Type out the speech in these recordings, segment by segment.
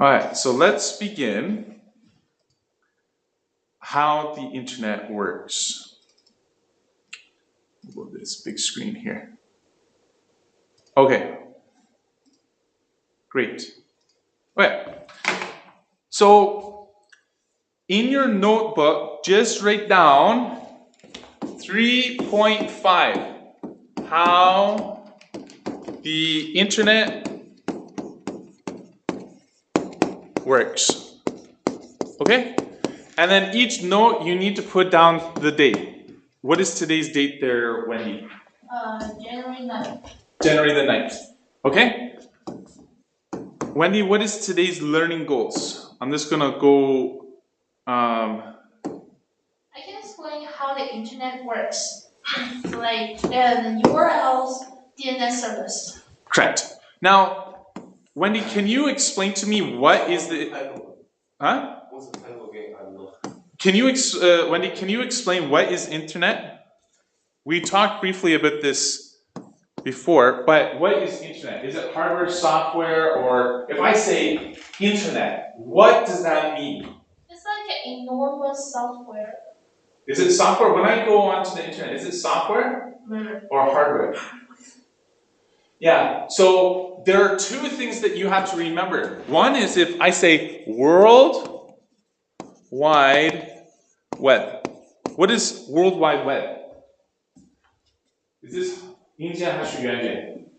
All right, so let's begin how the internet works. Move this big screen here. Okay, great. Okay, so in your notebook, just write down 3.5, how the internet works. Okay? And then each note you need to put down the date. What is today's date there, Wendy? January 9th. January the 9th. Okay? Wendy, what is today's learning goals? I'm just gonna go I can explain how the internet works. It's like the URLs, DNS service. correct. Now, Wendy, can you explain to me what is the huh? What's the title again? I don't know. Can you Wendy, can you explain what is internet? We talked briefly about this before, but what is internet? Is it hardware, software, or if I say internet, what does that mean? It's like an enormous software. Is it software? When I go onto the internet, is it software or hardware? Yeah, so there are two things that you have to remember. One is if I say World Wide Web. What is World Wide Web? Is this 硬件还是元件?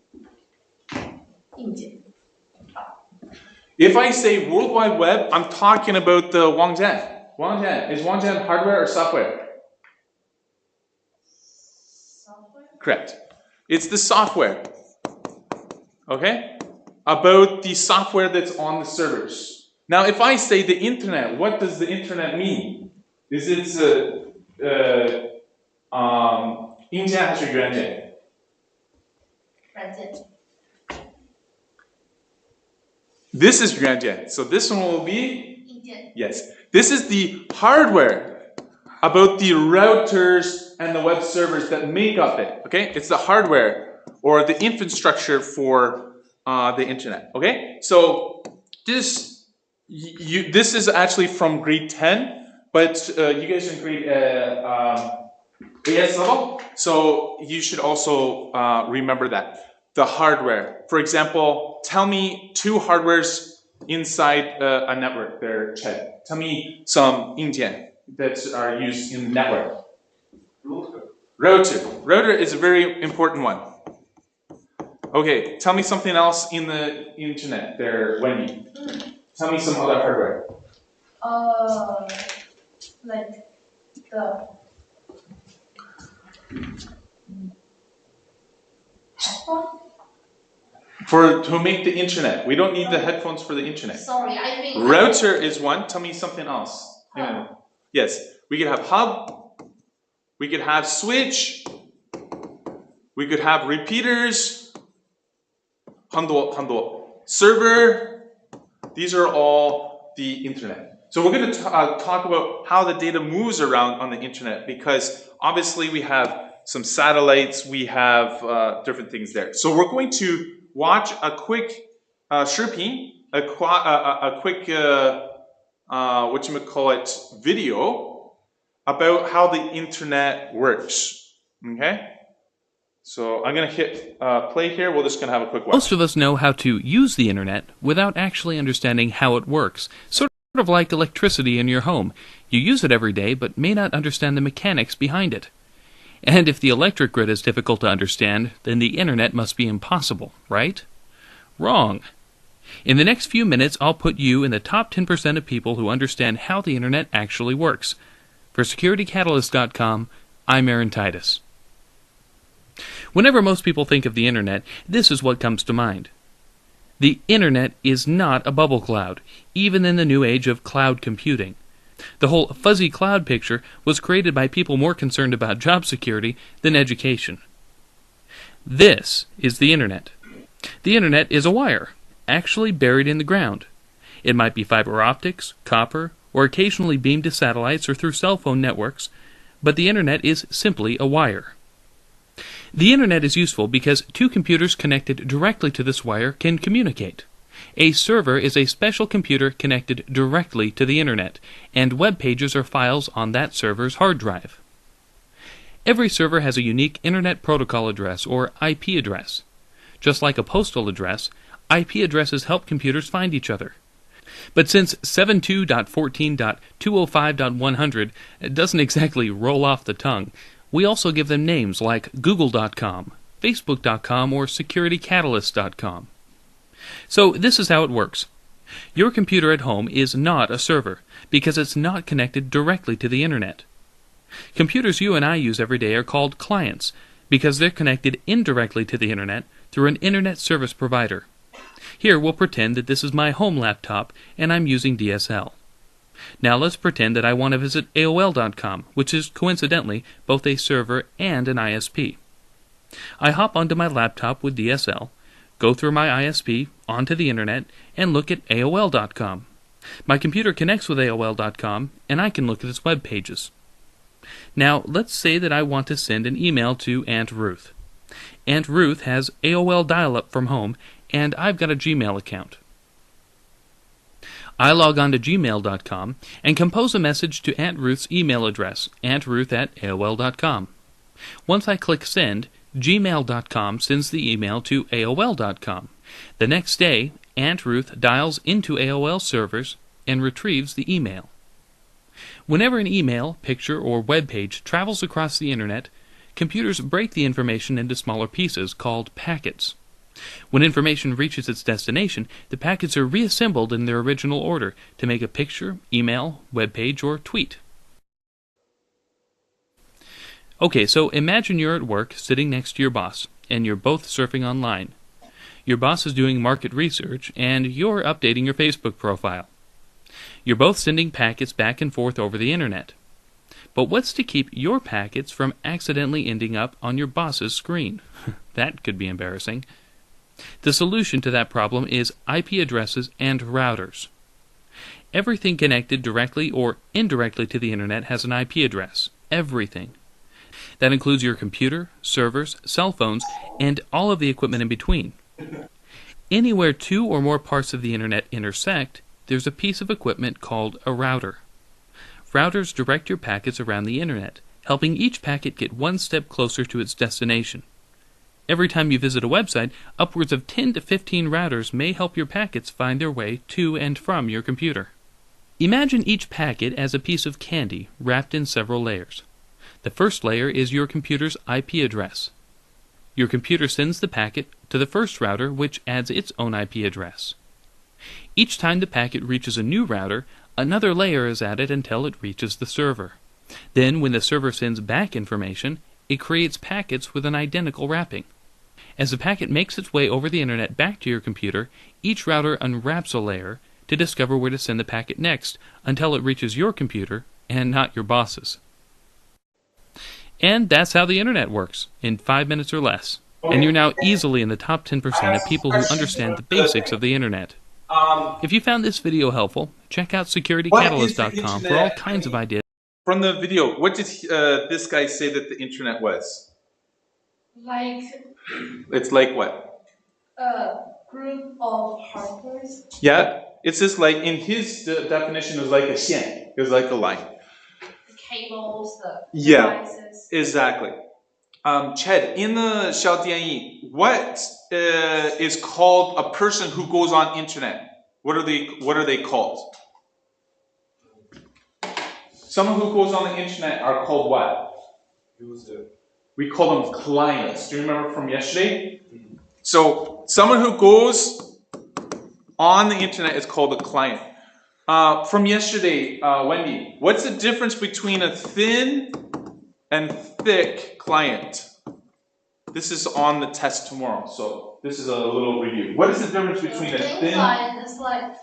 硬件. If I say World Wide Web, I'm talking about the Wangjian. Wangjian. Is Wangjian hardware or software? Software? Correct. It's the software. Okay? About the software that's on the servers. Now, if I say the internet, what does the internet mean? Is it 硬件还是元件? 软件. This is 元件. So this one will be? 硬件. Yes. This is the hardware about the routers and the web servers that make up it. Okay? It's the hardware or the infrastructure for the internet. Okay? So this is actually from grade 10, but you guys are in grade AS level, so you should also remember that. The hardware. For example, tell me two hardwares inside a network there, Chad. Tell me some 硬件 that are used in the network. Router. Router is a very important one. Okay, tell me something else in the internet there, Wendy. Tell me some other hardware. Like the To make the internet. We don't need the headphones for the internet. Sorry, I think Router is one. Tell me something else. Yes, we could have hub. We could have switch. We could have repeaters. 很多. Server. These are all the internet. So we're going to talk about how the data moves around on the internet because obviously we have some satellites, we have different things there. So we're going to watch a quick 视频, a quick video about how the internet works. Okay? So I'm going to hit play here. We're just going to have a quick watch. Most of us know how to use the internet without actually understanding how it works. Sort of like electricity in your home. You use it every day, but may not understand the mechanics behind it. And if the electric grid is difficult to understand, then the internet must be impossible, right? Wrong. In the next few minutes, I'll put you in the top 10% of people who understand how the internet actually works. For SecurityCatalyst.com, I'm Aaron Titus. Whenever most people think of the internet, this is what comes to mind. The internet is not a bubble cloud, even in the new age of cloud computing. The whole fuzzy cloud picture was created by people more concerned about job security than education. This is the internet. The internet is a wire, actually buried in the ground. It might be fiber optics, copper, or occasionally beamed to satellites or through cell phone networks, but the internet is simply a wire. The internet is useful because two computers connected directly to this wire can communicate. A server is a special computer connected directly to the internet, and web pages are files on that server's hard drive. Every server has a unique Internet Protocol address, or IP address. Just like a postal address, IP addresses help computers find each other. But since 72.14.205.100 doesn't exactly roll off the tongue, we also give them names like Google.com, Facebook.com, or SecurityCatalyst.com. So this is how it works. Your computer at home is not a server, because it's not connected directly to the internet. Computers you and I use every day are called clients, because they're connected indirectly to the internet through an internet service provider. Here we'll pretend that this is my home laptop and I'm using DSL. Now let's pretend that I want to visit AOL.com, which is coincidentally both a server and an ISP. I hop onto my laptop with DSL, go through my ISP, onto the internet, and look at AOL.com. My computer connects with AOL.com, and I can look at its web pages. Now, let's say that I want to send an email to Aunt Ruth. Aunt Ruth has AOL dial-up from home, and I've got a Gmail account. I log on to gmail.com and compose a message to Aunt Ruth's email address, auntruth@aol.com. Once I click send, gmail.com sends the email to AOL.com. The next day, Aunt Ruth dials into AOL servers and retrieves the email. Whenever an email, picture, or web page travels across the internet, computers break the information into smaller pieces called packets. When information reaches its destination, the packets are reassembled in their original order to make a picture, email, web page, or tweet. Okay, so imagine you're at work sitting next to your boss, and you're both surfing online. Your boss is doing market research, and you're updating your Facebook profile. You're both sending packets back and forth over the internet. But what's to keep your packets from accidentally ending up on your boss's screen? That could be embarrassing. The solution to that problem is IP addresses and routers. Everything connected directly or indirectly to the internet has an IP address. Everything. That includes your computer, servers, cell phones, and all of the equipment in between. Anywhere two or more parts of the internet intersect, there's a piece of equipment called a router. Routers direct your packets around the internet, helping each packet get one step closer to its destination. Every time you visit a website, upwards of 10 to 15 routers may help your packets find their way to and from your computer. Imagine each packet as a piece of candy wrapped in several layers. The first layer is your computer's IP address. Your computer sends the packet to the first router, which adds its own IP address. Each time the packet reaches a new router, another layer is added until it reaches the server. Then, when the server sends back information, it creates packets with an identical wrapping. As the packet makes its way over the internet back to your computer, each router unwraps a layer to discover where to send the packet next until it reaches your computer and not your boss's. And that's how the internet works, in 5 minutes or less. And you're now easily in the top 10% of people who understand the basics of the internet. If you found this video helpful, check out SecurityCatalyst.com for all kinds of ideas. From the video, what did this guy say that the internet was? Like It's like what? a group of hardwares. Yeah, it's just like, in his definition, it was like a xian. It was like a line. The cables, the Yeah. devices. Exactly. Ched, in the Xiao Dianyi, what is called a person who goes on internet? What are they called? Someone who goes on the internet are called what? User. We call them clients. Do you remember from yesterday? So someone who goes on the internet is called a client. From yesterday, Wendy, what's the difference between a thin and thick client? This is on the test tomorrow, so this is a little review. What is the difference between a thin client is like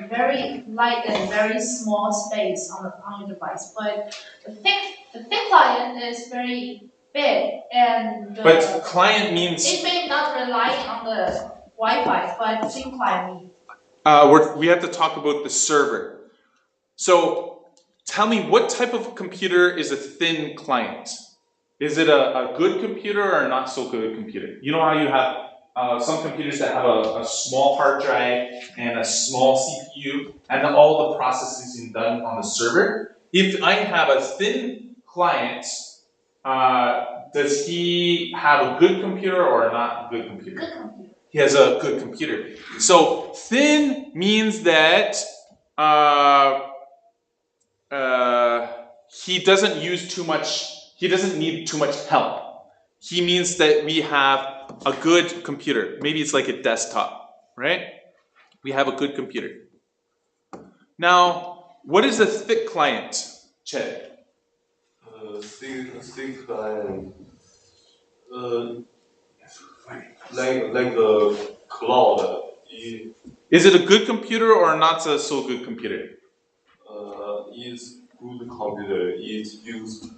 very light and very small space on your device, but the thick client is very big and but client means it may not rely on the Wi-Fi, but thin client means we have to talk about the server. So tell me, what type of computer is a thin client? Is it a good computer or a not so good computer? You know how you have some computers that have a small hard drive and a small CPU, and then all the processing done on the server. If I have a thin client, does he have a good computer or not good computer? Good computer. He has a good computer. So thin means that he doesn't use too much, he doesn't need too much help. He means that we have a good computer. Maybe it's like a desktop, right? We have a good computer. Now, what is a thick client, Chet? Thick client, like the cloud. Is it a good computer or not a so good computer? It's good computer. It's used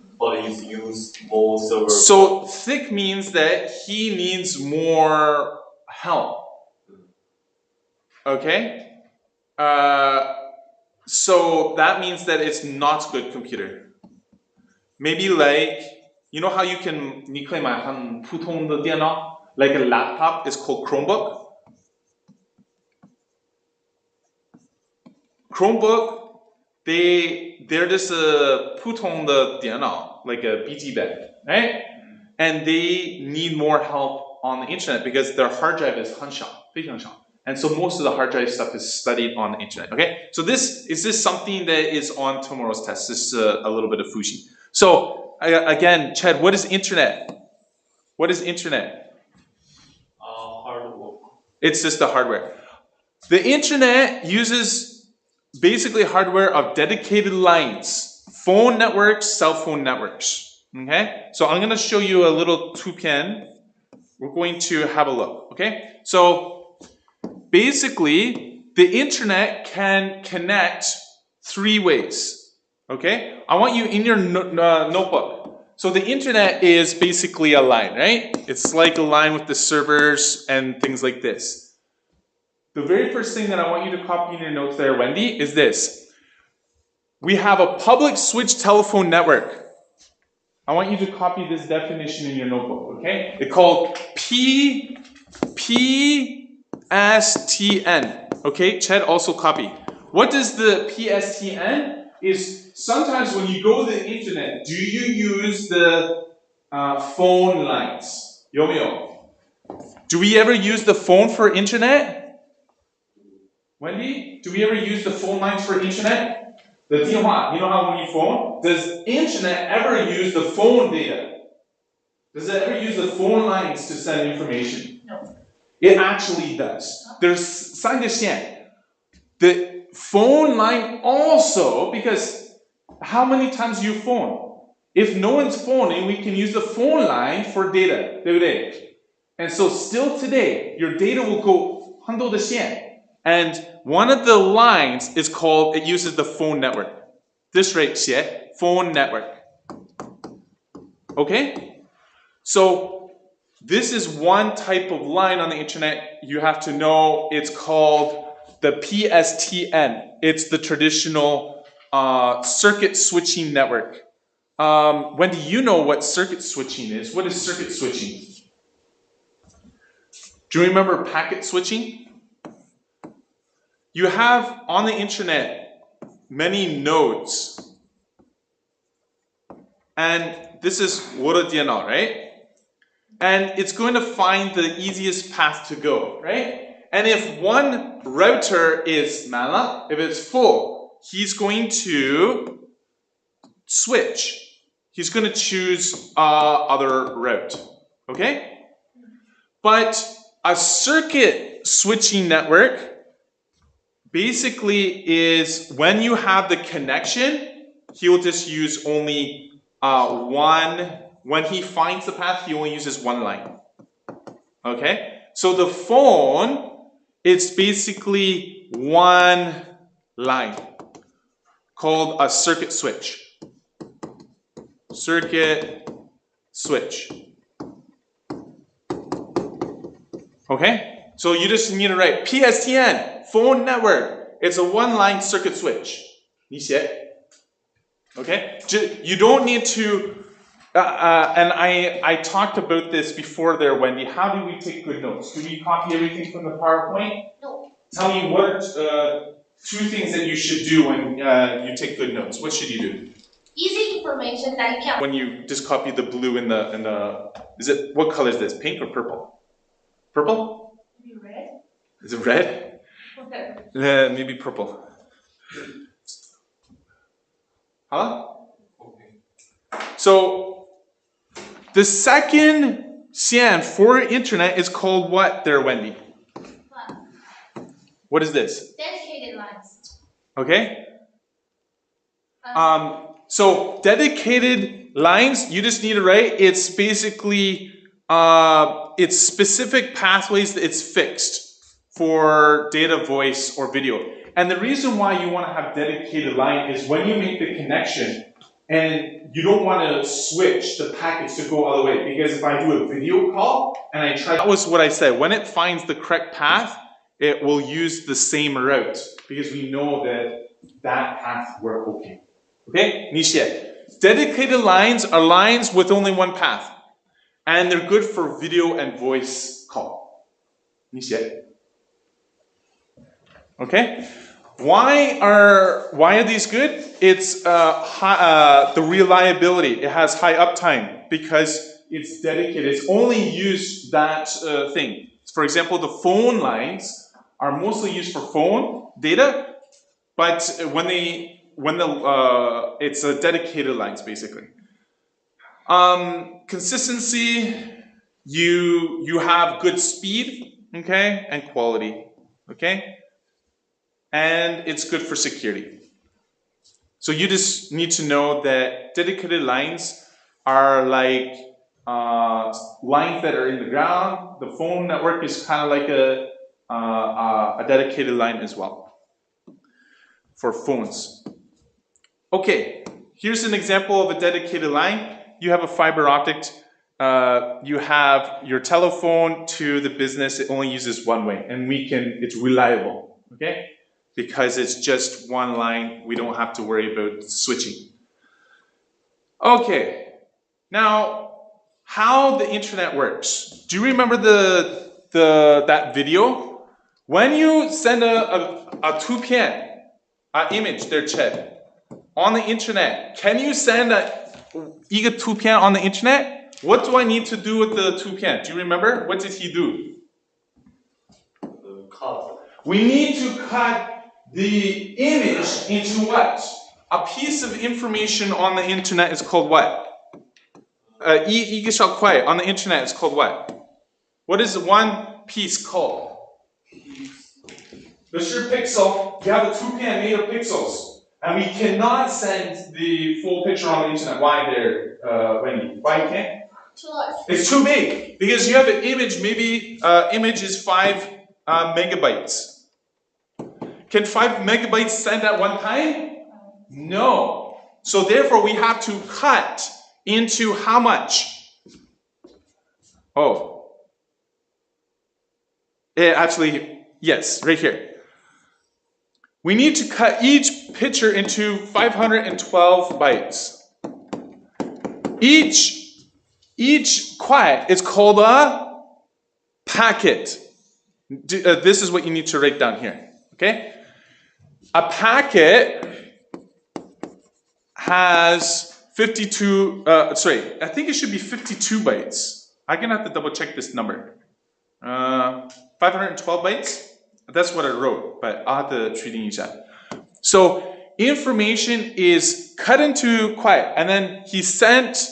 more server. So thick means that he needs more help. Okay? So that means that it's not a good computer. Maybe like, you know how you can, 你可以买很普通的电脑? Like a laptop is called Chromebook. Chromebook, they're just a 普通的电脑, like a BT bed, right? And they need more help on the internet because their hard drive is 很小, 非常小. And so most of the hard drive stuff is studied on the internet, okay? So is this something that is on tomorrow's test? This is a little bit of Fuji. So again, Chad, what is internet? What is internet? Hardware. It's just the hardware. The internet uses basically hardware of dedicated lines, phone networks, cell phone networks, okay? So I'm gonna show you a little tupian. We're going to have a look, okay? So basically, the internet can connect 3 ways. Okay, I want you in your notebook. So the internet is basically a line, right? It's like a line with the servers and things like this. The very first thing that I want you to copy in your notes there, Wendy, is this. We have a public switch telephone network. I want you to copy this definition in your notebook, okay? It's called PSTN. Okay, Ched also copy. What does the PSTN? Is sometimes when you go to the internet, do you use the phone lines? Yo. Do we ever use the phone for internet? Wendy, do we ever use the phone lines for internet? The 电话, you know how when you phone? Does internet ever use the phone data? Does it ever use the phone lines to send information? No. It actually does. There's 3个线. The phone line also, because how many times do you phone? If no one's phoning, we can use the phone line for data, 对不对? And so still today, your data will go 很多的线. And one of the lines is called, it uses the phone network. This right, 写 phone network. Okay? So this is one type of line on the internet you have to know. It's called the PSTN. It's the traditional circuit switching network. Wendy, you know what circuit switching is. What is circuit switching? Do you remember packet switching? You have on the internet many nodes. And this is 我的电脑, right? And it's going to find the easiest path to go, right? And if one router is mala, if it's full, he's going to switch. He's going to choose other route, okay? But a circuit switching network basically is when you have the connection, he will just use only one. When he finds the path, he only uses one line, okay? So the phone, it's basically one line called a circuit switch. Circuit switch. Okay? So you just need to write PSTN, phone network. It's a one-line circuit switch. 你写. Okay? You don't need to And I talked about this before there, Wendy. How do we take good notes? Do we copy everything from the PowerPoint? No. Tell me what two things that you should do when you take good notes. What should you do? Easy information that you can. When you just copy the blue in the is it, what color is this? Pink or purple? Purple? Maybe red? Is it red? Okay. Maybe purple. Huh? So the second xian for internet is called what there, Wendy? What is this? Dedicated lines. Okay. So dedicated lines, you just need to write, it's basically, it's specific pathways, it's fixed for data, voice, or video. And the reason why you want to have dedicated line is when you make the connection, and you don't want to switch the packets to go all the way, because if I do a video call, and I try, that was what I said, when it finds the correct path, it will use the same route, because we know that that path worked okay. Okay, 你写 dedicated lines are lines with only one path, and they're good for video and voice call. 你写 Okay, why are these good? It's the reliability. It has high uptime because it's dedicated. It's only used that thing. For example, the phone lines are mostly used for phone data, but it's a dedicated lines basically. Consistency, you have good speed, okay, and quality, okay, and it's good for security. So you just need to know that dedicated lines are like lines that are in the ground. The phone network is kind of like a dedicated line as well for phones. Okay, here's an example of a dedicated line. You have a fiber optic. You have your telephone to the business. It only uses one way, and it's reliable, okay? Because it's just one line. We don't have to worry about switching. Okay, now how the internet works. Do you remember that video? When you send a 图片, an image there, Chet, on the internet, can you send一个图片 on the internet? What do I need to do with the 图片? Do you remember? What did he do? Cut. We need to cut the image into what? A piece of information on the internet is called what? 一个小块 on the internet is called what? What is one piece called? The sheer pixel. You have a 图片 made of pixels. And we cannot send the full picture on the internet. Why there, Wendy? Why you can't? Too large. It's too big. Because you have an image, maybe image is 5 megabytes. Can 5 megabytes send at one time? No. So therefore we have to cut into how much? Oh. Actually, yes, right here. We need to cut each picture into 512 bytes. Each quiet is called a packet. This is what you need to write down here. Okay? A packet has 52, I think it should be 52 bytes. I'm gonna have to double check this number. 512 bytes? That's what I wrote, but I'll have to 确定一下. So information is cut into quiet, and then he sent,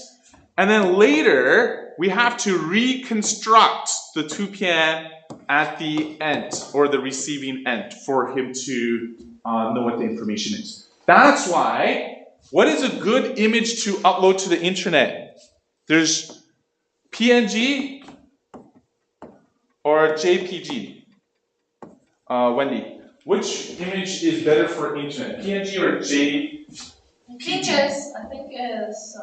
and then later we have to reconstruct the 图片 at the end, or the receiving end, for him to know what the information is. That's why, what is a good image to upload to the internet? There's PNG or JPG. Wendy, which image is better for internet? PNG or JPG? I think is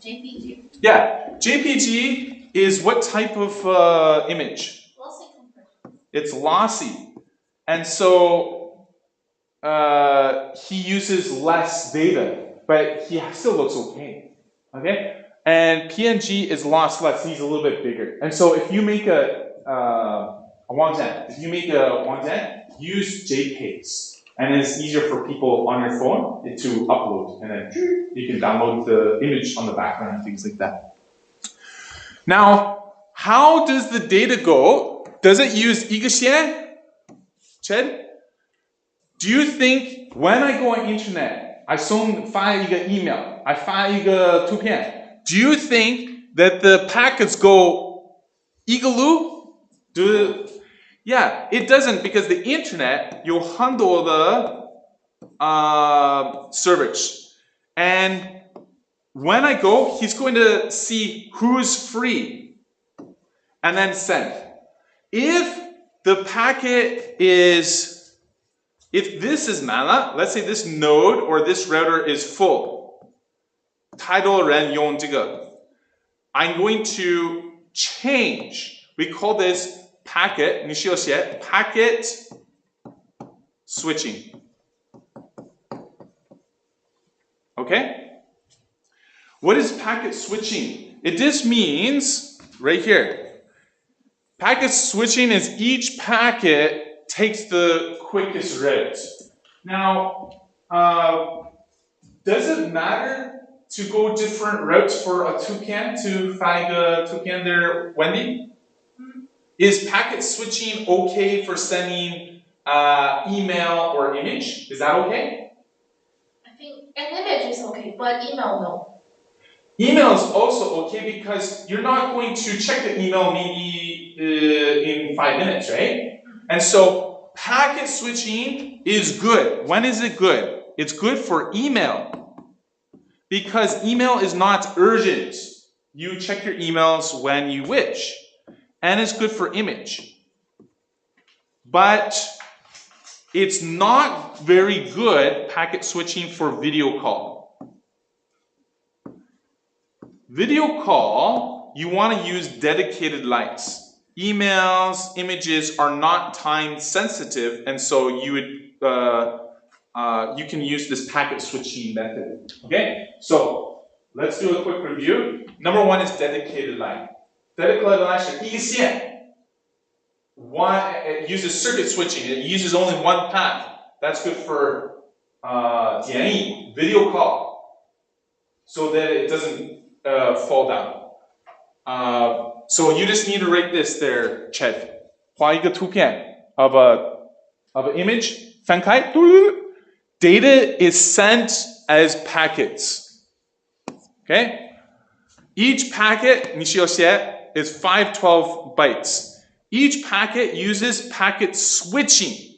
JPG. Yeah, JPG is what type of image? Lossy compression. It's lossy. And so he uses less data, but he still looks okay. Okay? and PNG is lossless. He's a little bit bigger. And so if you make a Wangjian, use JPEGs. And it's easier for people on your phone to upload. And then you can download the image on the background and things like that. Now, how does the data go? Does it use 一个线? Ched? Do you think when I go on internet, I 发一个 email, I 发一个图片, do you think that the packets go 一个路? Yeah, it doesn't, because the internet, you handle the servers. And when I go, he's going to see who's free and then send. If the packet is, if this is Mala, let's say this node or this router is full, 太多人用这个, I'm going to change. We call this packet, 你需要写 packet switching. Okay? What is packet switching? It just means, right here, packet switching is each packet takes the quickest route. Now, does it matter to go different routes for a toucan to find a toucan there, Wendy? Is packet switching okay for sending email or image? Is that okay? I think an image is okay, but email no. Email is also okay because you're not going to check the email maybe in 5 minutes, right? And so packet switching is good. When is it good? It's good for email because email is not urgent. You check your emails when you wish. And it's good for image. But it's not very good packet switching for video call. Video call, you want to use dedicated lines. Emails, images are not time sensitive, and so you would you can use this packet switching method. Okay, so let's do a quick review. Number one is dedicated line. Dedicated line is 一线. It uses circuit switching. It uses only one path. That's good for 简易 video call, so that it doesn't fall down. So you just need to write this there, Chet. 画一个图片 of an image. 翻开 Data is sent as packets. Okay? Each packet 你需要写 is 512 bytes. Each packet uses packet switching.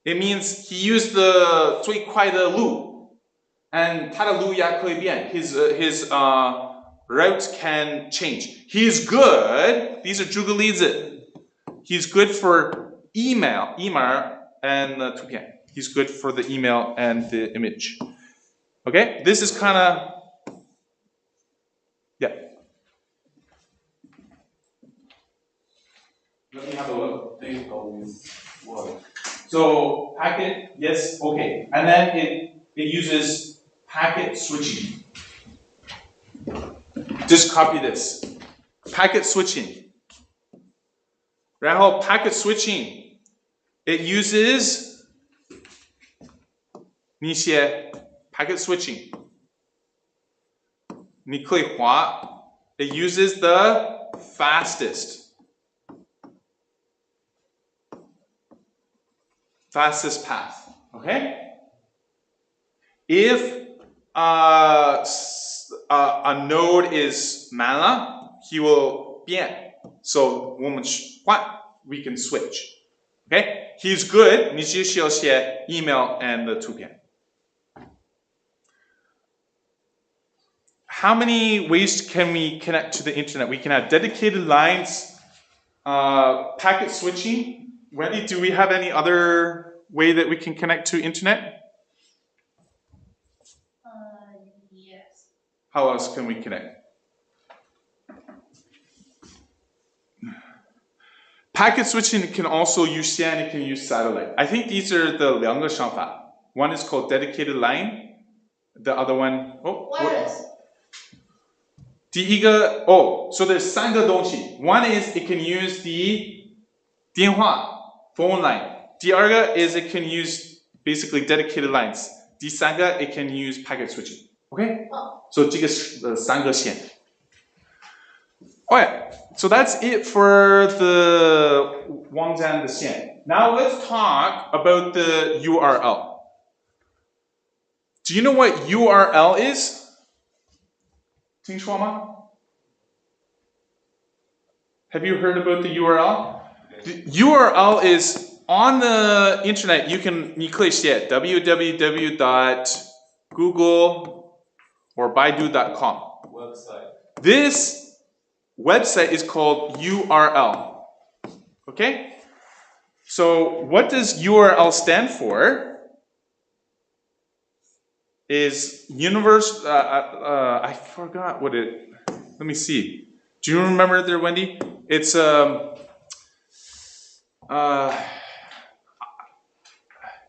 It means he used the 最快的路 and 它的路也可以变. His route can change. He's good. These are 举个例子. He's good for email and 图片. He's good for the email and the image. Okay? This is kind of, yeah. Let me have a look. Data is what? So packet, yes, okay. And then it uses packet switching. Just copy this. Packet switching. 然后 packet switching, it uses 你写 packet switching. 你可以画 it uses the fastest path. Okay? If a node is Mala, he will 变. So we can switch. Okay? He's good. 你只需要写 email and the 图片. How many ways can we connect to the internet? We can have dedicated lines, packet switching. Wendy, do we have any other way that we can connect to internet? Yes. How else can we connect? Packet switching can also use CN, it can use satellite. I think these are the 2个方法. One is called dedicated line. The other one, Wireless. 第一个 so there's 三个东西。One is it can use the 电话 phone line. 第二个 is it can use basically dedicated lines. 第三个 it can use packet switching. Okay? So 这个是三个线。Alright, so that's it for the 网站的线。Now let's talk about the URL. Do you know what URL is? 听说吗? Have you heard about the URL? The URL is on the internet. You可以写 www.google or baidu.com. Website. This website is called URL. Okay? So what does URL stand for? Is universe, I forgot what it, let me see. Do you remember there, Wendy? It's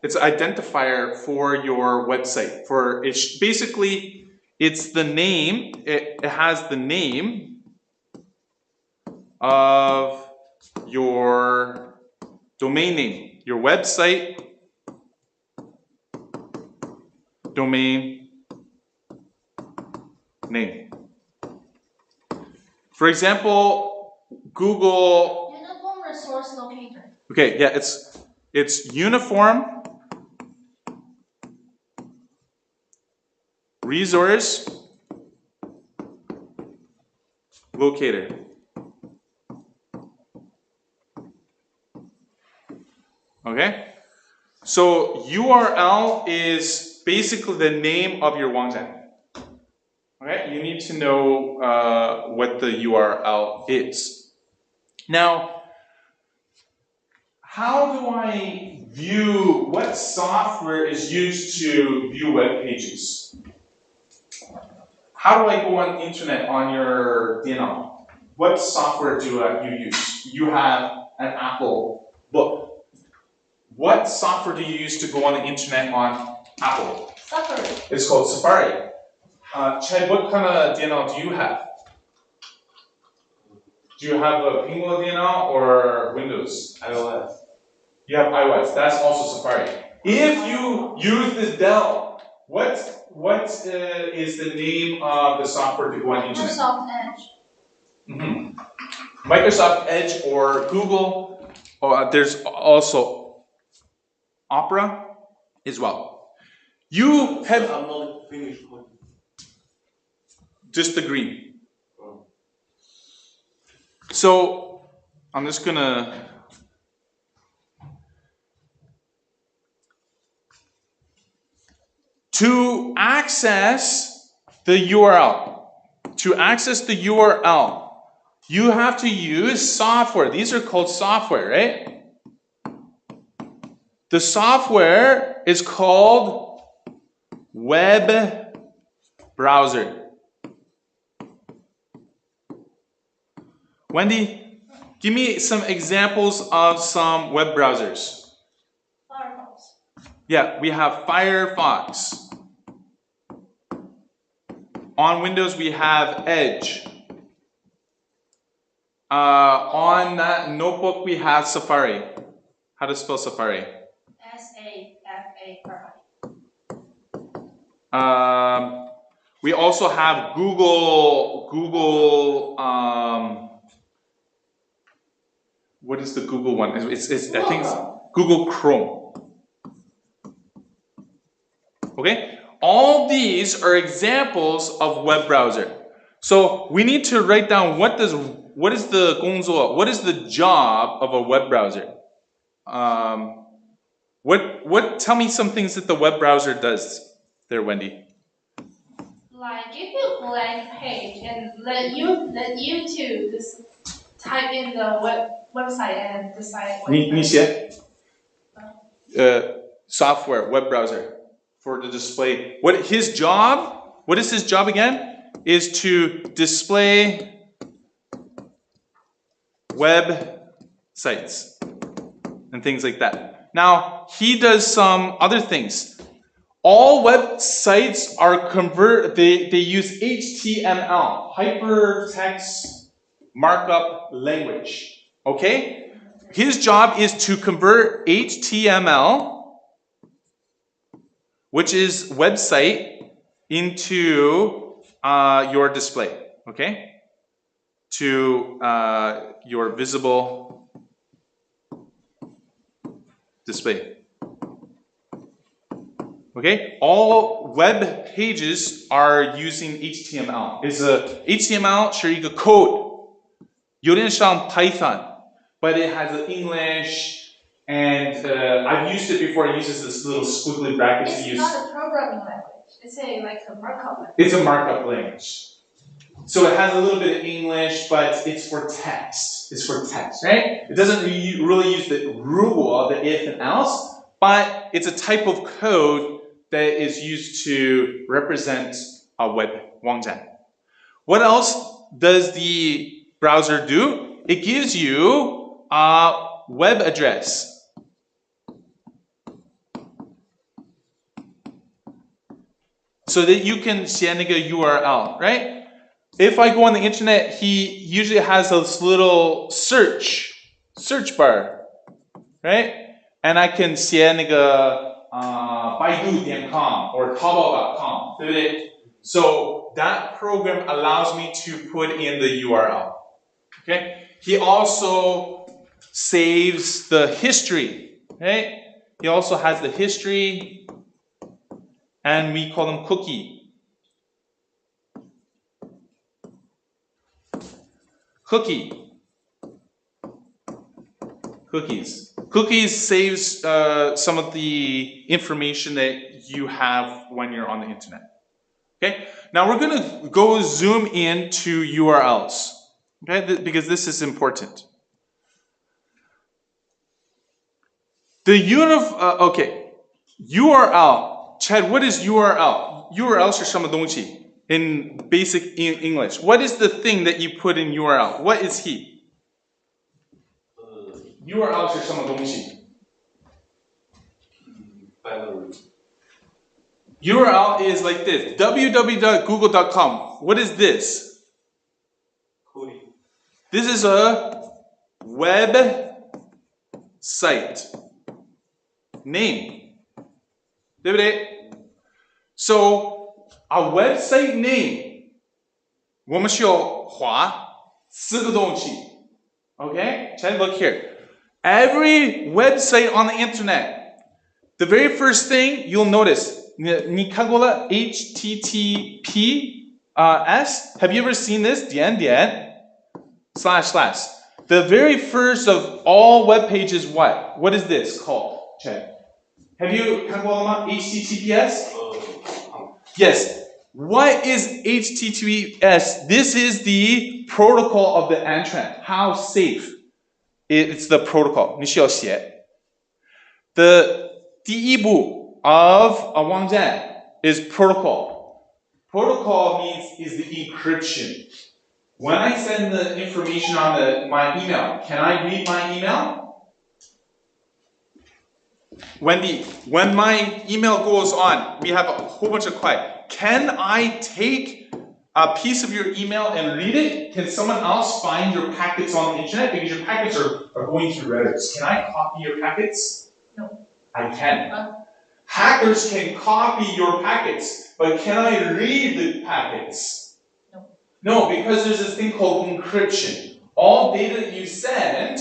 it's an identifier for your website. Basically, it's the name, it has the name of your domain name, your website domain name. For example, Google. Uniform resource locator. Okay, yeah, it's uniform resource locator. Okay, so URL is basically the name of your 网站. Okay, you need to know what the URL is. Now, how do I view, what software is used to view web pages? How do I go on the internet on your 电脑? What software do you use? You have an Apple book. What software do you use to go on the internet on Apple? Safari. It's called Safari. Chad, what kind of 电脑 do you have? Do you have a 苹果电脑 or Windows? iOS. You have iOS. That's also Safari. If you use this Dell, what is the name of the software to go on the internet? Microsoft Edge. Microsoft Edge or Google. There's also Opera as well. You have I'm not finished. just the green. So I'm just gonna to access the URL. To access the URL, you have to use software. These are called software, right? The software is called web browser. Wendy, give me some examples of some web browsers. Firefox. Yeah, we have Firefox. On Windows, we have Edge. On that notebook, we have Safari. How to spell Safari? Safari. We also have Google, what is the Google one? I think it's Google Chrome. Okay? All these are examples of web browser. So we need to write down what is the 工作, what is the job of a web browser? Tell me some things that the web browser does there, Wendy. Like give you a blank page and let you to just type in the website and decide what. 你写 software web browser for the display. What is his job again? Is to display web sites and things like that. Now he does some other things. all websites are they use HTML, hypertext markup language. Okay? His job is to convert HTML, which is website, into your display. Okay? To your visible display. Okay, all web pages are using HTML. It's a HTML 是一个 code， 有点像 Python, but it has English and I've used it before. It uses this little squiggly brackets. It's not a programming language. It's like a markup language. It's a markup language. So it has a little bit of English, but it's for text. It's for text, right? It doesn't really use the rule, the if and else, but it's a type of code that is used to represent a web 网站. What else does the browser do? It gives you a web address. So that you can 写那个 URL, right? If I go on the internet, he usually has this little search bar, right? And I can 写那个Baidu.com or Taobao.com, 对不对? So that program allows me to put in the URL. Okay? He also saves the history, right? He also has the history, and we call them cookies. Cookies saves some of the information that you have when you're on the internet. Okay, now we're going to go zoom into URLs, okay, because this is important. URL. Chad, what is URL? URL 是什么东西 in basic English? What is the thing that you put in URL? What is he? URL 是什么东西 URL is like this. www.google.com. What is this? This is a web site name. 对不对? So a website name 我们需要划四个东西. Okay? Chad, look here. Every website on the internet, the very first thing you'll notice, 你看过了 HTTPS? Have you ever seen this? 点点//. The very first of all web pages, what? What is this called? Check. Have you 看过了吗? HTTPS? Yes. What is HTTPS? This is the protocol of the internet. How safe? It's the protocol. 你需要写. The 第一步 of a 网站 is protocol. Protocol means is the encryption. When I send the information on my email, can I read my email? Wendy, when my email goes on, we have a whole bunch of quiet. Can I take a piece of your email and read it? Can someone else find your packets on the internet? Because your packets are going through Reddit. Can I copy your packets? No. I can. Hackers can copy your packets, but can I read the packets? No. No, because there's this thing called encryption. All data you send,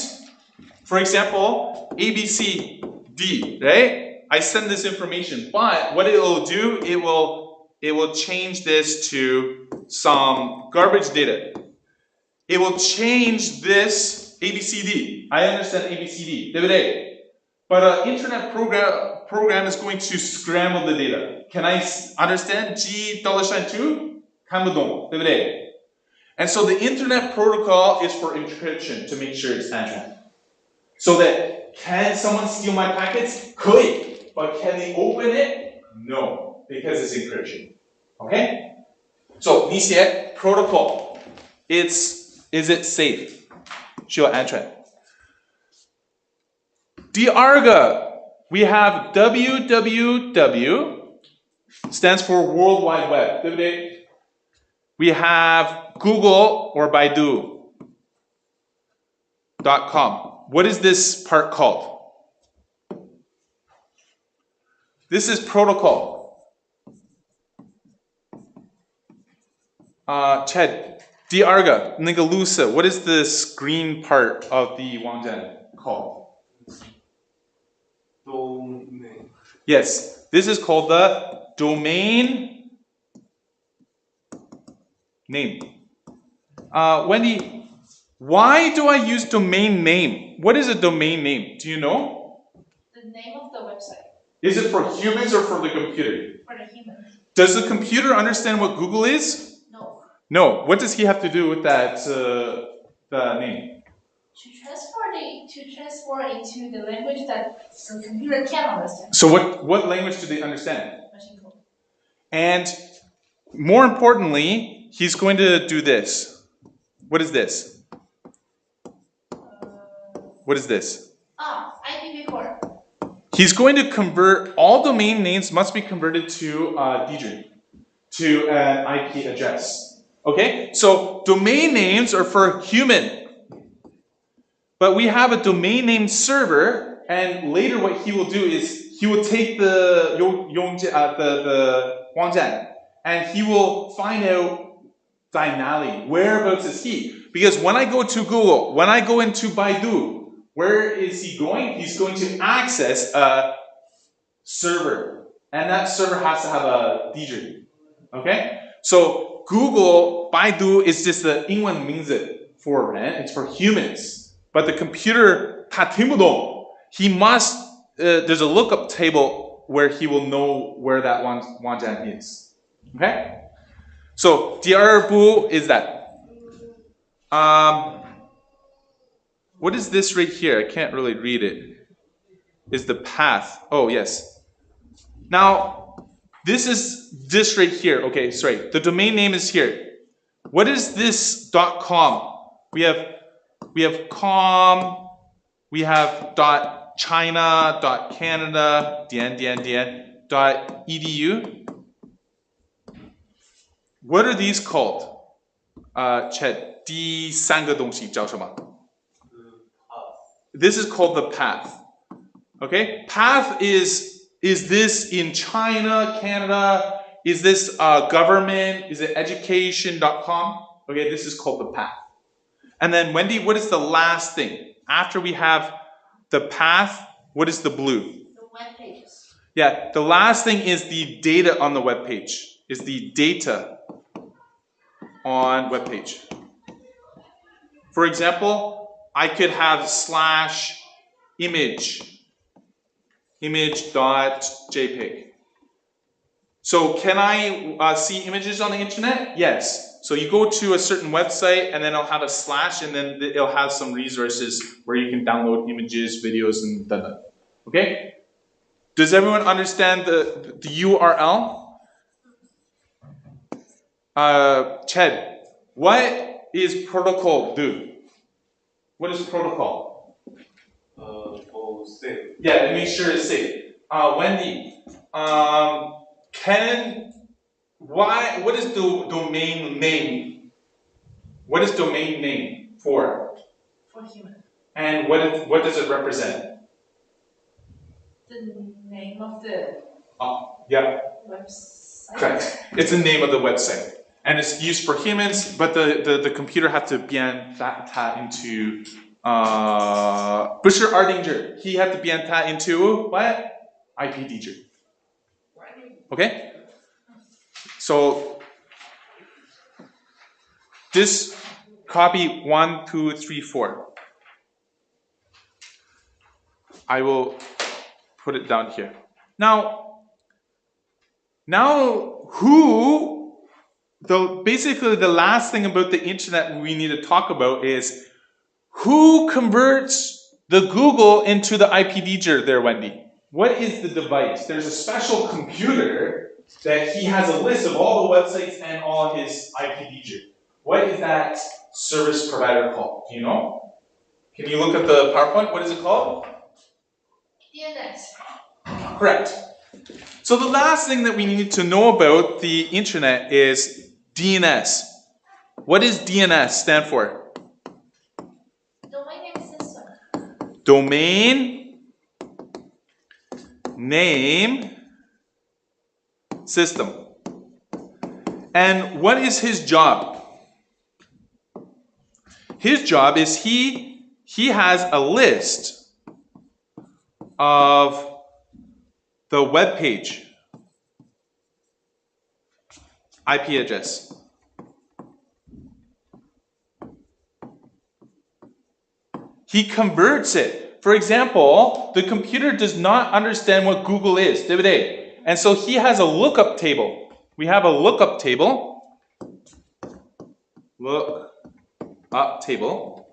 for example, ABCD, right? I send this information, but what it will do, it will change this to some garbage data. It will change this ABCD. I understand ABCD, 对不对? But an internet program is going to scramble the data. Can I understand $2? 看不懂, 对不对? And so the internet protocol is for encryption to make sure it's accurate. So that, can someone steal my packets? 可以. But can they open it? No, because it's encryption. Okay? So, 你写 protocol. Is it safe? 需要安全. 第二个, we have www Stands for World Wide Web. 对不对? We have Google or Baidu.com. What is this part called? This is protocol. Chad, 第二个那个绿色 what is this green part of the 网站 called? Domain. Yes, this is called the domain name. Wendy, why do I use domain name? What is a domain name? Do you know? The name of the website Is it for humans or for the computer? for the human. Does the computer understand what Google is? No. No. What does he have to do with that the name? To transfer into the language that the computer can understand. So what language do they understand? Machine code. And more importantly, he's going to do this. What is this? What is this? IPv4. He's going to convert, all domain names must be converted to digit, to an IP address. Okay? So domain names are for human. But we have a domain name server, and later what he will do is he will take the 网站 and he will find out finally whereabouts is he. Because when I go to Google, when I go into Baidu, where is he going? He's going to access a server. And that server has to have a digit. Okay? So Google, Baidu is just the 英文名字 for人. It's for humans. But the computer, 他听不懂. He must, there's a lookup table where he will know where that 网站 is. Okay? So, 第二步 is that. What is this right here? I can't really read it. Is the path. Oh, yes. Now, this is this right here. Okay, sorry. The domain name is here. What is this .com? We have com, we have .china, .canada, .edu. What are these called? Chet, 第三个东西叫什么? This is called the path. Okay? Path is this in China, Canada? Is this government? Is it education.com? Okay, this is called the path. And then, Wendy, what is the last thing? After we have the path, what is the blue? The web pages. Yeah, the last thing is the data on the web page. Is the data on web page. For example, I could have /image.jpg. So can I see images on the internet? Yes. So you go to a certain website and then it'll have a slash and then it'll have some resources where you can download images, videos, and da-da. Okay? Does everyone understand the URL? Chad, what is protocol do? What is protocol? For safe. Yeah, to make sure it's safe. Wendy, what is the domain name? What is domain name for? For human. And what does it represent? The name of the Yeah, website. correct. It's the name of the website. And it's used for humans, but the computer had to 编它 into 不是二定制 he had to 编它 into what? IP digit. Okay? So this copy 1, 2, 3, 4. I will put it down here. Now basically the last thing about the internet we need to talk about is who converts the Google into the IP digit there, Wendy? What is the device? There's a special computer that he has a list of all the websites and all his IP digit. What is that service provider called? Do you know? Can you look at the PowerPoint? What is it called? DNS. Correct. So the last thing that we need to know about the internet is DNS. What does DNS stand for? Domain name system. Domain name system. And what is his job? His job is he has a list of the web page IP address. He converts it. For example, the computer does not understand what Google is, 对不对? And so he has a lookup table. We have a lookup table. Lookup table.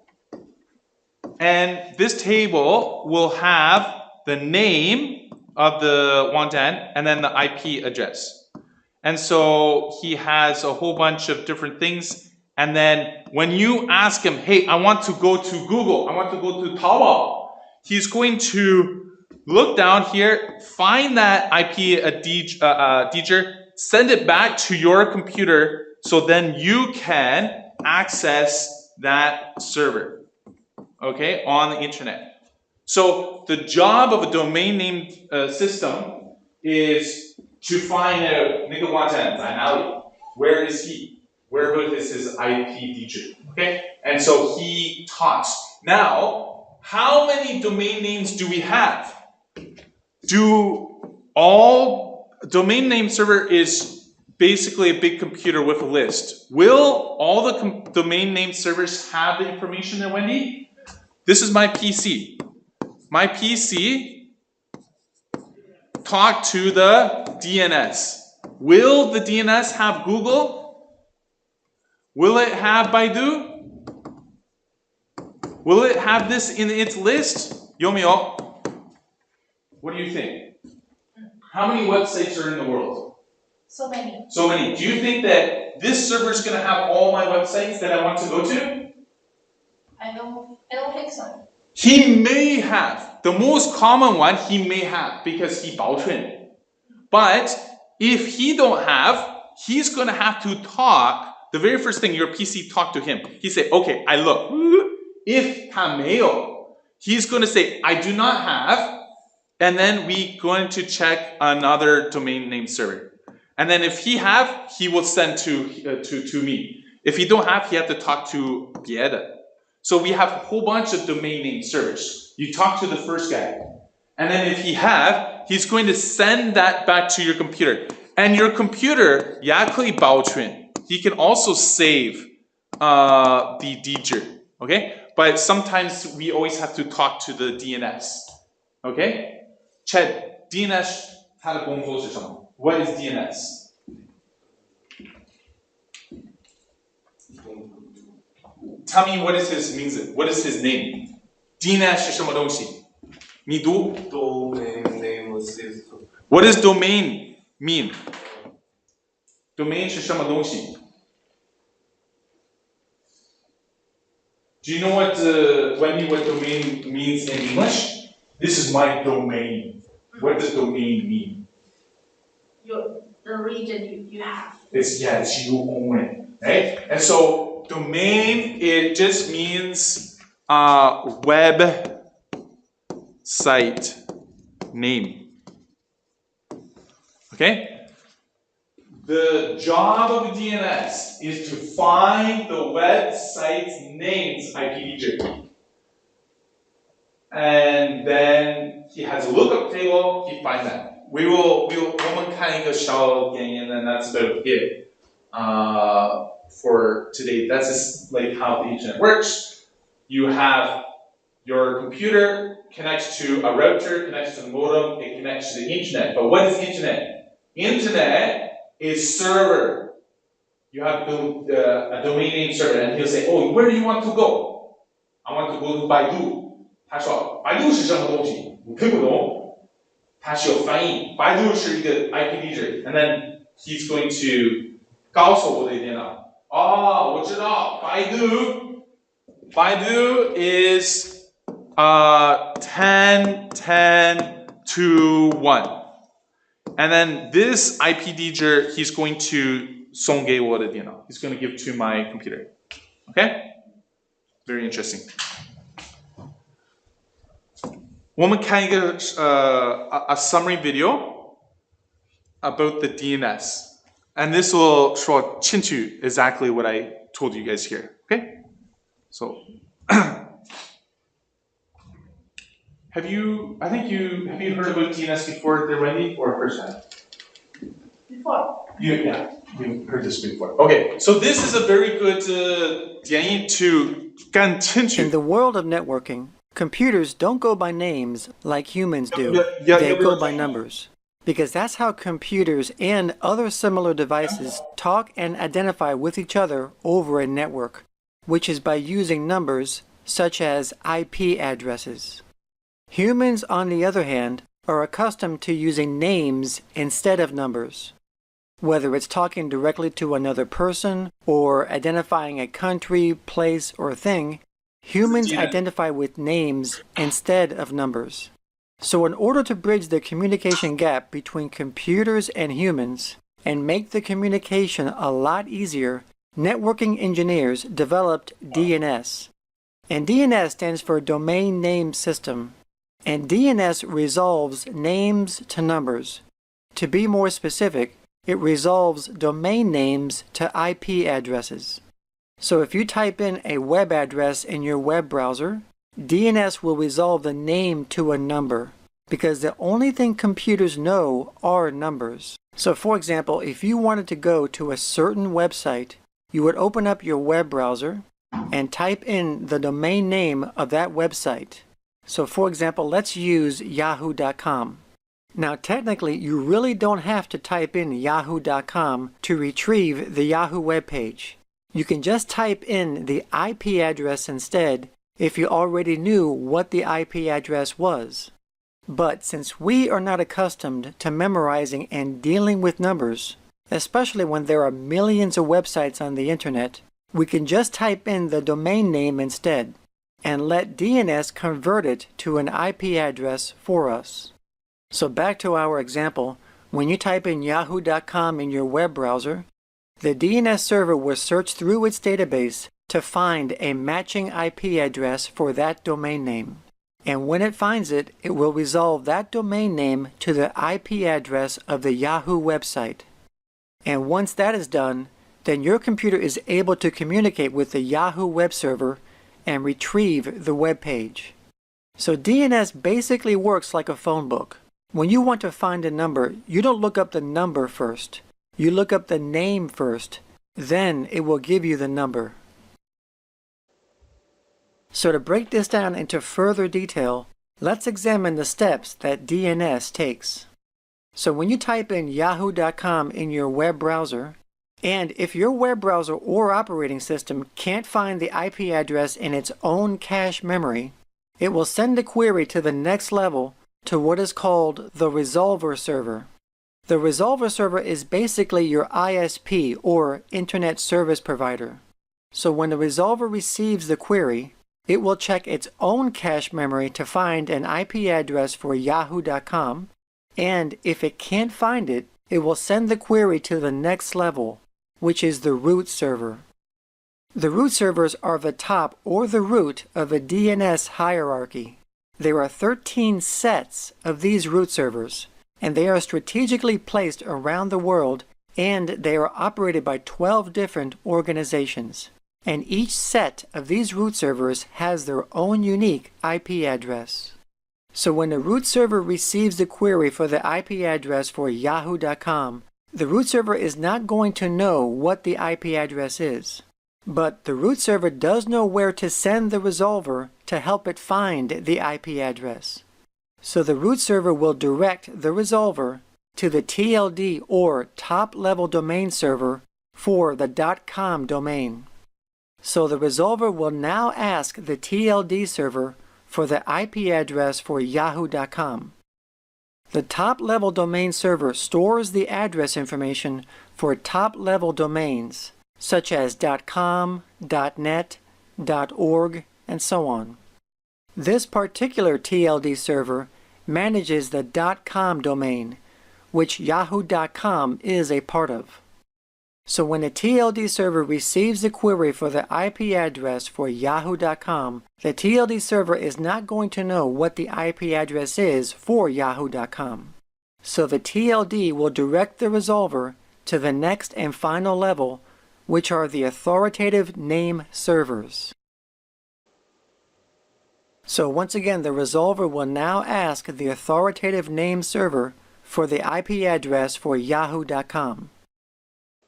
And this table will have the name of the wantan and then the IP address. And so he has a whole bunch of different things. And then when you ask him, hey, I want to go to Google, I want to go to Taobao, he's going to look down here, find that IP address, send it back to your computer so then you can access that server, okay, on the internet. So the job of a domain name system is to find out, 那个网站在哪里? Where is he? Where is his IP digit? Okay? And so he talks. Now, how many domain names do we have? Domain name server is basically a big computer with a list. Will all the domain name servers have the information there, Wendy? This is my PC. My PC talk to the DNS. Will the DNS have Google? Will it have Baidu? Will it have this in its list? 有没有? What do you think? How many websites are in the world? So many. So many. Do you think that this server is going to have all my websites that I want to go to? I don't think so. He may have. The most common one he may have because he 保存. But if he don't have, he's going to have to talk. The very first thing your PC talk to him. He say, okay, I look. If 他没有, he's going to say, I do not have. And then we going to check another domain name server. And then if he have, he will send to me. If he don't have, he have to talk to 别的. So we have a whole bunch of domain name servers. You talk to the first guy. And then if he have, he's going to send that back to your computer. And your computer, 也可以保存. He can also save the digit. Okay? But sometimes we always have to talk to the DNS. Okay? Chad, DNS 它的工作是什么? What is DNS? Tell me what is his means. What is his name? DNS 是什么东西? 你读? Domain name system. What does domain mean? Domain 是什么东西? Do you know what domain means in English? This is my domain. What does domain mean? The region you have. It's you own it, right? And so domain, it just means web site name. Okay? The job of the DNS is to find the website's name's IP digit. And then he has a lookup table, he finds that. We'll kind of shell game, and then that's about it for today. That's just like how the internet works. You have your computer connects to a router, connects to the modem, it connects to the internet. But what is internet? Internet is server. You have a domain name server, and he'll say, oh, where do you want to go? I want to go to Baidu. 他说 Baidu 是什么东西？我听不懂。他是有翻译。Baidu 是一个 IP digit, and then he's going to 告诉我的电脑。哦，我知道 Baidu is 10, 10 to 1. And then this IP digit, he's going to 送给我的电脑. He's going to give to my computer. Okay? Very interesting. 我们看一个a summary video about the DNS. And this will show Chintu exactly what I told you guys here. Okay? So have you heard about DNS before they're ready or first time? Before. Yeah, you've heard this before. Okay, so this is a very good 建议 to 感兴趣. In the world of networking, computers don't go by names like humans do. Yeah, They go by numbers. Because that's how computers and other similar devices talk and identify with each other over a network, which is by using numbers such as IP addresses. Humans, on the other hand, are accustomed to using names instead of numbers. Whether it's talking directly to another person or identifying a country, place, or thing, humans identify with names instead of numbers. So in order to bridge the communication gap between computers and humans and make the communication a lot easier, networking engineers developed DNS. And DNS stands for Domain Name System. And DNS resolves names to numbers. To be more specific, it resolves domain names to IP addresses. So if you type in a web address in your web browser, DNS will resolve the name to a number, because the only thing computers know are numbers. So for example, if you wanted to go to a certain website, you would open up your web browser and type in the domain name of that website. So for example, let's use yahoo.com. Now technically, you really don't have to type in yahoo.com to retrieve the Yahoo web page. You can just type in the IP address instead if you already knew what the IP address was. But since we are not accustomed to memorizing and dealing with numbers, especially when there are millions of websites on the internet, we can just type in the domain name instead and let DNS convert it to an IP address for us. So back to our example, when you type in yahoo.com in your web browser, the DNS server will search through its database to find a matching IP address for that domain name. And when it finds it, it will resolve that domain name to the IP address of the Yahoo website. And once that is done, then your computer is able to communicate with the Yahoo web server and retrieve the web page. So DNS basically works like a phone book. When you want to find a number, you don't look up the number first. You look up the name first. Then it will give you the number. So to break this down into further detail, let's examine the steps that DNS takes. So when you type in yahoo.com in your web browser, and if your web browser or operating system can't find the IP address in its own cache memory, it will send a query to the next level to what is called the resolver server. The resolver server is basically your ISP or Internet Service Provider. So when the resolver receives the query, it will check its own cache memory to find an IP address for yahoo.com, and if it can't find it, it will send the query to the next level, which is the root server. The root servers are the top or the root of a DNS hierarchy. There are 13 sets of these root servers, and they are strategically placed around the world, and they are operated by 12 different organizations. And each set of these root servers has their own unique IP address. So when the root server receives the query for the IP address for yahoo.com, the root server is not going to know what the IP address is. But the root server does know where to send the resolver to help it find the IP address. So the root server will direct the resolver to the TLD or top-level domain server for the .com domain. So the resolver will now ask the TLD server for the IP address for yahoo.com. The top-level domain server stores the address information for top-level domains, such as .com, .net, .org, and so on. This particular TLD server manages the .com domain, which yahoo.com is a part of. So when the TLD server receives the query for the IP address for yahoo.com, the TLD server is not going to know what the IP address is for yahoo.com. So the TLD will direct the resolver to the next and final level, which are the authoritative name servers. So once again, the resolver will now ask the authoritative name server for the IP address for yahoo.com.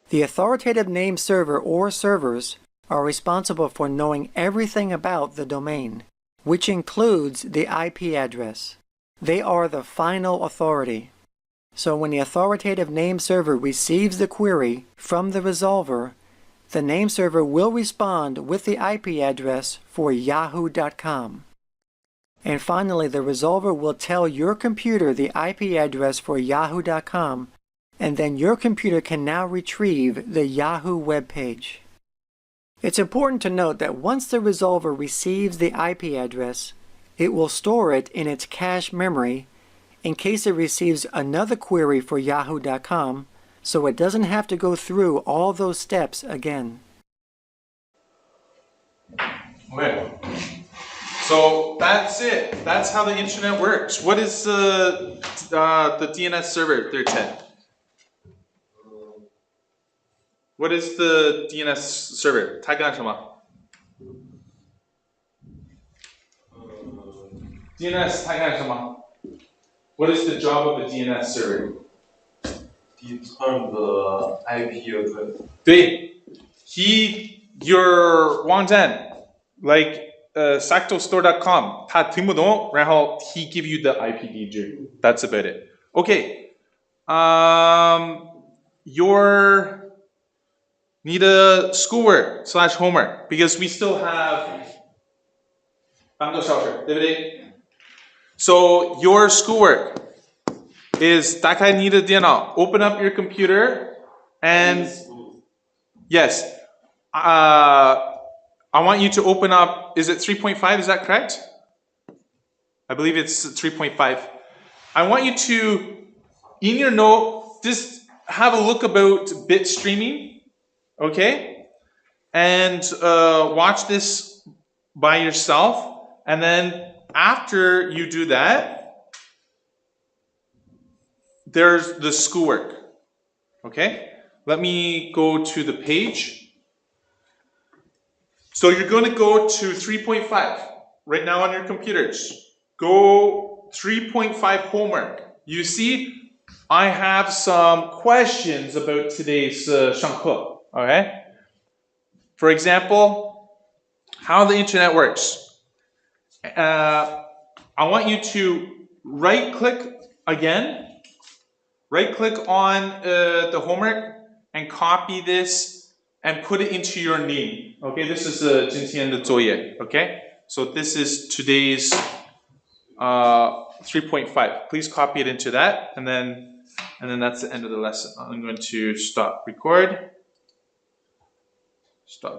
The authoritative name server or servers are responsible for knowing everything about the domain, which includes the IP address. They are the final authority. So when the authoritative name server receives the query from the resolver, the name server will respond with the IP address for yahoo.com. And finally, the resolver will tell your computer the IP address for yahoo.com, and then your computer can now retrieve the Yahoo web page. It's important to note that once the resolver receives the IP address, it will store it in its cache memory in case it receives another query for yahoo.com, so it doesn't have to go through all those steps again. Okay. So that's it. That's how the internet works. What is the DNS server, 310? What is the DNS server? 它干什么？ DNS 它干什么？ What is the job of a DNS server? Determine the IP address. 对 your 网站 like sactostore.com 他听不懂，然后 he give you the IP 地址。That's about it. Okay. Need a schoolwork / homework because we still have 半个小时，对不对？ So your schoolwork is 打开你的电脑 open up your computer and yes, I want you to open up, is it 3.5, is that correct? I believe it's 3.5. I want you to, in your note, just have a look about bit streaming, okay? And watch this by yourself, and then after you do that, there's the schoolwork, okay? Let me go to the page. So you're going to go to 3.5 right now on your computers. Go 3.5 homework. You see, I have some questions about today's 上课, okay? For example, how the internet works. I want you to right-click again. Right-click on the homework and copy this and put it into your name. Okay, this is 今天的作业. Okay, so this is today's 3.5. Please copy it into that, and then that's the end of the lesson. I'm going to stop record. Stop.